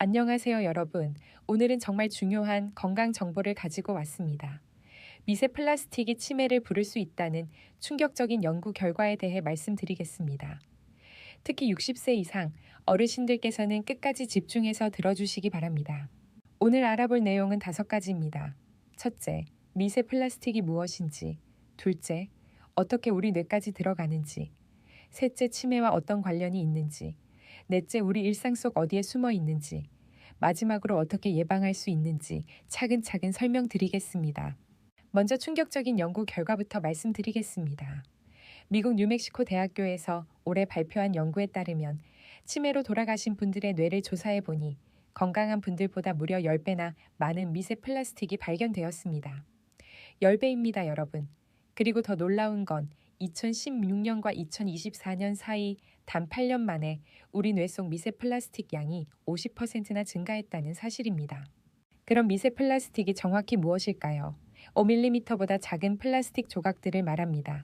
안녕하세요, 여러분. 오늘은 정말 중요한 건강 정보를 가지고 왔습니다. 미세 플라스틱이 치매를 부를 수 있다는 충격적인 연구 결과에 대해 말씀드리겠습니다. 특히 60세 이상 어르신들께서는 끝까지 집중해서 들어주시기 바랍니다. 오늘 알아볼 내용은 5가지입니다. 첫째, 미세 플라스틱이 무엇인지. 둘째, 어떻게 우리 뇌까지 들어가는지. 셋째, 치매와 어떤 관련이 있는지. 넷째, 우리 일상 속 어디에 숨어 있는지. 마지막으로 어떻게 예방할 수 있는지 차근차근 설명드리겠습니다. 먼저 충격적인 연구 결과부터 말씀드리겠습니다. 미국 뉴멕시코 대학교에서 올해 발표한 연구에 따르면 치매로 돌아가신 분들의 뇌를 조사해 보니 건강한 분들보다 무려 10배나 많은 미세 플라스틱이 발견되었습니다. 10배입니다, 여러분. 그리고 더 놀라운 건 2016년과 2024년 사이 단 8년 만에 우리 뇌 속 미세 플라스틱 양이 50%나 증가했다는 사실입니다. 그럼 미세 플라스틱이 정확히 무엇일까요? 5mm보다 작은 플라스틱 조각들을 말합니다.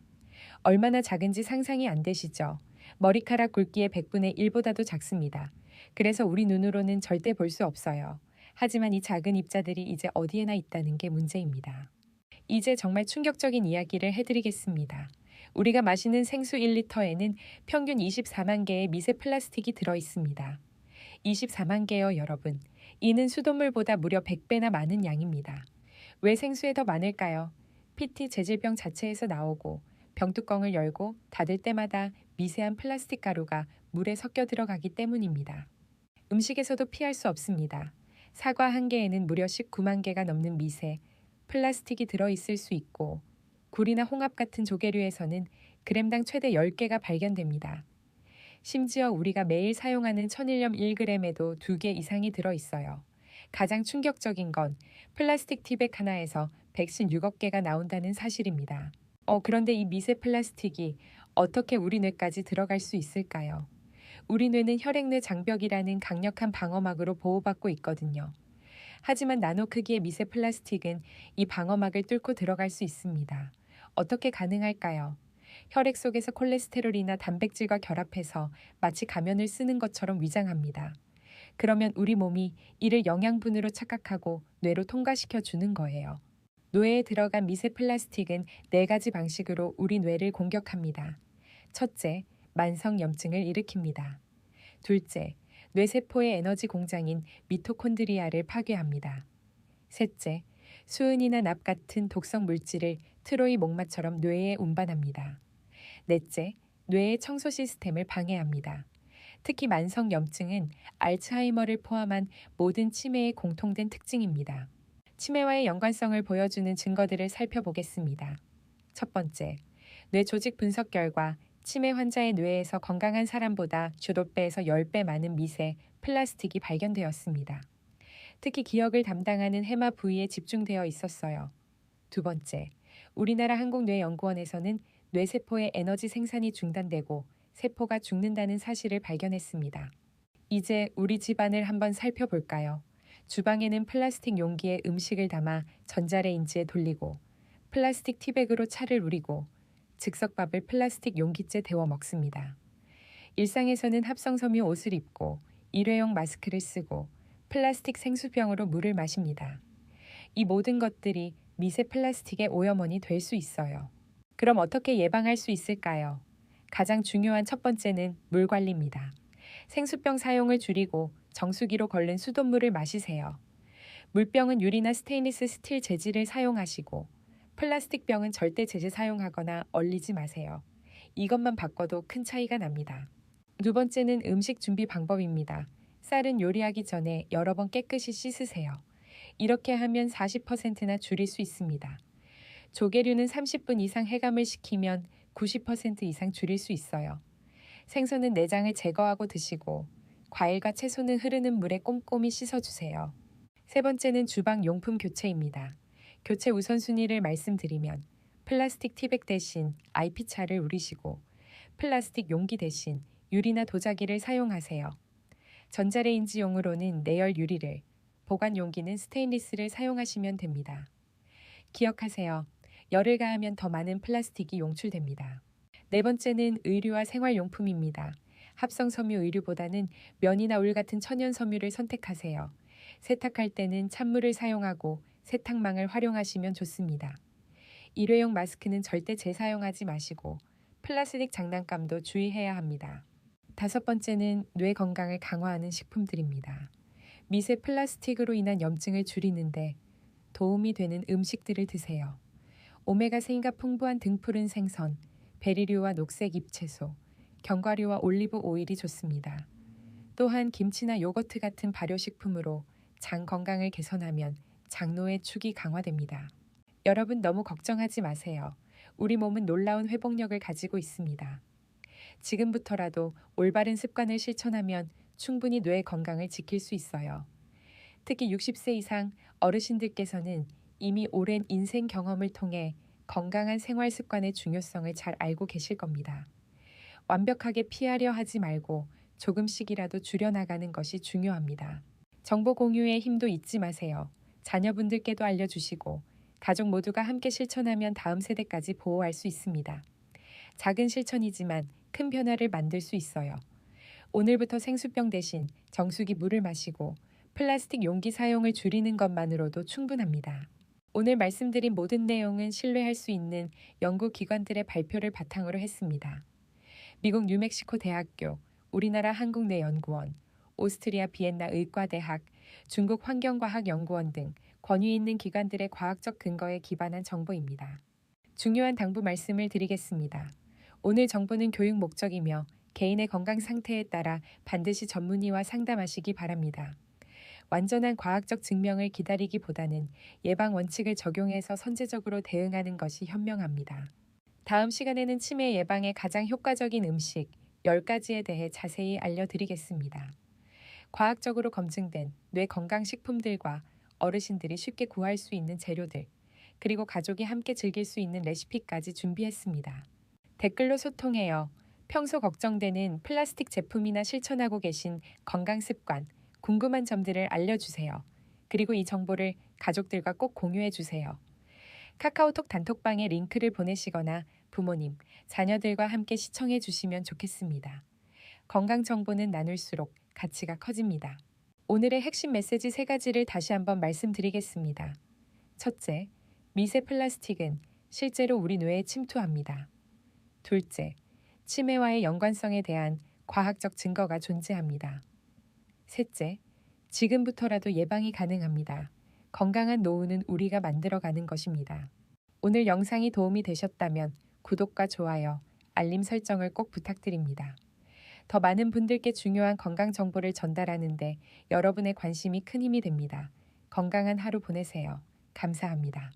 얼마나 작은지 상상이 안 되시죠? 머리카락 굵기의 100분의 1보다도 작습니다. 그래서 우리 눈으로는 절대 볼 수 없어요. 하지만 이 작은 입자들이 이제 어디에나 있다는 게 문제입니다. 이제 정말 충격적인 이야기를 해드리겠습니다. 우리가 마시는 생수 1리터에는 평균 24만 개의 미세 플라스틱이 들어있습니다. 24만 개요, 여러분. 이는 수돗물보다 무려 100배나 많은 양입니다. 왜 생수에 더 많을까요? PT 재질병 자체에서 나오고 병뚜껑을 열고 닫을 때마다 미세한 플라스틱 가루가 물에 섞여 들어가기 때문입니다. 음식에서도 피할 수 없습니다. 사과 한 개에는 무려 19만 개가 넘는 미세 플라스틱이 들어있을 수 있고 굴이나 홍합 같은 조개류에서는 그램당 최대 10개가 발견됩니다. 심지어 우리가 매일 사용하는 천일염 1g에도 2개 이상이 들어있어요. 가장 충격적인 건 플라스틱 티백 하나에서 백신 6억 개가 나온다는 사실입니다. 그런데 이 미세 플라스틱이 어떻게 우리 뇌까지 들어갈 수 있을까요? 우리 뇌는 혈액뇌 장벽이라는 강력한 방어막으로 보호받고 있거든요. 하지만 나노 크기의 미세 플라스틱은 이 방어막을 뚫고 들어갈 수 있습니다. 어떻게 가능할까요? 혈액 속에서 콜레스테롤이나 단백질과 결합해서 마치 가면을 쓰는 것처럼 위장합니다. 그러면 우리 몸이 이를 영양분으로 착각하고 뇌로 통과시켜 주는 거예요. 뇌에 들어간 미세 플라스틱은 4가지 방식으로 우리 뇌를 공격합니다. 첫째, 만성염증을 일으킵니다. 둘째, 뇌세포의 에너지 공장인 미토콘드리아를 파괴합니다. 셋째, 수은이나 납 같은 독성 물질을 트로이 목마처럼 뇌에 운반합니다. 넷째, 뇌의 청소 시스템을 방해합니다. 특히 만성염증은 알츠하이머를 포함한 모든 치매의 공통된 특징입니다. 치매와의 연관성을 보여주는 증거들을 살펴보겠습니다. 첫 번째, 뇌 조직 분석 결과 치매 환자의 뇌에서 건강한 사람보다 5배에서 10배 많은 미세 플라스틱이 발견되었습니다. 특히 기억을 담당하는 해마 부위에 집중되어 있었어요. 두 번째, 우리나라 한국뇌연구원에서는 뇌세포의 에너지 생산이 중단되고 세포가 죽는다는 사실을 발견했습니다. 이제 우리 집안을 한번 살펴볼까요? 주방에는 플라스틱 용기에 음식을 담아 전자레인지에 돌리고 플라스틱 티백으로 차를 우리고 즉석밥을 플라스틱 용기째 데워 먹습니다. 일상에서는 합성섬유 옷을 입고 일회용 마스크를 쓰고 플라스틱 생수병으로 물을 마십니다. 이 모든 것들이 미세 플라스틱의 오염원이 될 수 있어요. 그럼 어떻게 예방할 수 있을까요? 가장 중요한 첫 번째는 물 관리입니다. 생수병 사용을 줄이고 정수기로 걸른 수돗물을 마시세요. 물병은 유리나 스테인리스 스틸 재질을 사용하시고 플라스틱 병은 절대 재재 사용하거나 얼리지 마세요. 이것만 바꿔도 큰 차이가 납니다. 두 번째는 음식 준비 방법입니다. 쌀은 요리하기 전에 여러 번 깨끗이 씻으세요. 이렇게 하면 40%나 줄일 수 있습니다. 조개류는 30분 이상 해감을 시키면 90% 이상 줄일 수 있어요. 생선은 내장을 제거하고 드시고 과일과 채소는 흐르는 물에 꼼꼼히 씻어주세요. 세 번째는 주방 용품 교체입니다. 교체 우선순위를 말씀드리면 플라스틱 티백 대신 IP차를 우리시고 플라스틱 용기 대신 유리나 도자기를 사용하세요. 전자레인지용으로는 내열 유리를, 보관 용기는 스테인리스를 사용하시면 됩니다. 기억하세요. 열을 가하면 더 많은 플라스틱이 용출됩니다. 네 번째는 의류와 생활용품입니다. 합성 섬유 의류보다는 면이나 울 같은 천연 섬유를 선택하세요. 세탁할 때는 찬물을 사용하고 세탁망을 활용하시면 좋습니다. 일회용 마스크는 절대 재사용하지 마시고 플라스틱 장난감도 주의해야 합니다. 다섯 번째는 뇌 건강을 강화하는 식품들입니다. 미세 플라스틱으로 인한 염증을 줄이는데 도움이 되는 음식들을 드세요. 오메가3가 풍부한 등푸른 생선, 베리류와 녹색 잎채소, 견과류와 올리브 오일이 좋습니다. 또한 김치나 요거트 같은 발효식품으로 장 건강을 개선하면 장노의 축이 강화됩니다. 여러분 너무 걱정하지 마세요. 우리 몸은 놀라운 회복력을 가지고 있습니다. 지금부터라도 올바른 습관을 실천하면 충분히 뇌 건강을 지킬 수 있어요. 특히 60세 이상 어르신들께서는 이미 오랜 인생 경험을 통해 건강한 생활 습관의 중요성을 잘 알고 계실 겁니다. 완벽하게 피하려 하지 말고 조금씩이라도 줄여나가는 것이 중요합니다. 정보 공유의 힘도 잊지 마세요. 자녀분들께도 알려주시고 가족 모두가 함께 실천하면 다음 세대까지 보호할 수 있습니다. 작은 실천이지만 큰 변화를 만들 수 있어요. 오늘부터 생수병 대신 정수기 물을 마시고 플라스틱 용기 사용을 줄이는 것만으로도 충분합니다. 오늘 말씀드린 모든 내용은 신뢰할 수 있는 연구기관들의 발표를 바탕으로 했습니다. 미국 뉴멕시코 대학교, 우리나라 한국내연구원, 오스트리아 비엔나 의과대학, 중국 환경과학연구원 등 권위 있는 기관들의 과학적 근거에 기반한 정보입니다. 중요한 당부 말씀을 드리겠습니다. 오늘 정보는 교육 목적이며 개인의 건강 상태에 따라 반드시 전문의와 상담하시기 바랍니다. 완전한 과학적 증명을 기다리기보다는 예방 원칙을 적용해서 선제적으로 대응하는 것이 현명합니다. 다음 시간에는 치매 예방에 가장 효과적인 음식 10가지에 대해 자세히 알려드리겠습니다. 과학적으로 검증된 뇌 건강식품들과 어르신들이 쉽게 구할 수 있는 재료들, 그리고 가족이 함께 즐길 수 있는 레시피까지 준비했습니다. 댓글로 소통해요. 평소 걱정되는 플라스틱 제품이나 실천하고 계신 건강 습관, 궁금한 점들을 알려주세요. 그리고 이 정보를 가족들과 꼭 공유해주세요. 카카오톡 단톡방에 링크를 보내시거나 부모님, 자녀들과 함께 시청해 주시면 좋겠습니다. 건강 정보는 나눌수록 가치가 커집니다. 오늘의 핵심 메시지 3가지를 다시 한번 말씀드리겠습니다. 첫째, 미세 플라스틱은 실제로 우리 뇌에 침투합니다. 둘째, 치매와의 연관성에 대한 과학적 증거가 존재합니다. 셋째, 지금부터라도 예방이 가능합니다. 건강한 노후는 우리가 만들어가는 것입니다. 오늘 영상이 도움이 되셨다면 구독과 좋아요, 알림 설정을 꼭 부탁드립니다. 더 많은 분들께 중요한 건강 정보를 전달하는 데 여러분의 관심이 큰 힘이 됩니다. 건강한 하루 보내세요. 감사합니다.